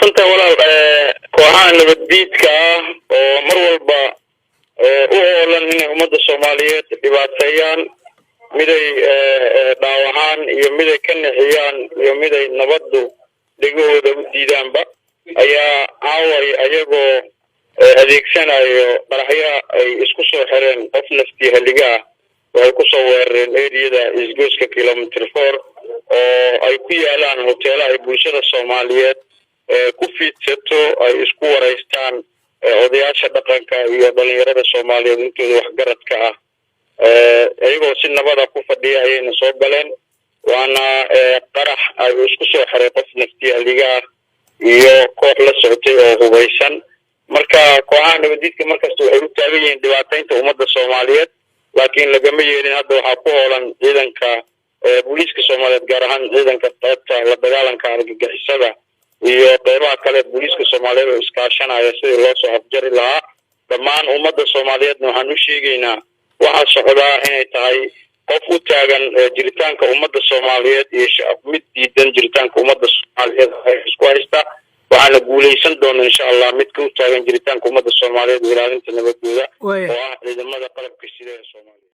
mahadsanta walaal kooxaha nabaddiidka ah oo mar walba u hoolan inay ummadda Soomaaliyeed dhibaateeyaan miday dhaawacaan iyo miday ka nixiyaan iyo miday nabaddu dhigooda u diidaanba ayaa caaway ayagoo adeegsanayo qaraxyo ay isku soo xireen qof naftii haliga ah waxay ku soo weerareen eriyada isgoyska kilometer 4 oo ay ku yaalaan hoteelaha bulshada Soomaaliyeed ku fiidsato ay isku wareystaan odayaasha dhaqanka iyo dhalinyarada Soomaaliyeed intooda wax garadka ah ayagoo si nabad ah ku fadhiya ayayna soo galeen waana qarax ay isku soo xiray qof naftii haliga ah iyo koox la socotay oo hubeysan marka kooxaha nabaddiidka markasta waxay u taagan yihiin dhibaataynta ummadda Soomaaliyeed laakiin lagama yeelin hadda waxaa ku hoolan ciidanka booliiska Soomaaliyeed gaar ahaan ciidanka qaybta la dagaalanka argagixisada iyo qeybaha kale booliiska Soomaaliyeed oo iskaashanaya sidii loo soo afjari lahaa dhammaan ummadda Soomaaliyeedna waxaan u sheegaynaa waxa socdaa inay tahay qof u taagan jiritaanka ummadda Soomaaliyeed iyo shacab mid diidan jiritaanka ummadda Soomaaliyeed ay isku haysta waxaana guuleysan doona insha Allah mid ku taagan jiritaanka ummadda Soomaaliyeed ilaalinta nabadgooda oo ah ciidamada qalabka sida Soomaaliyeed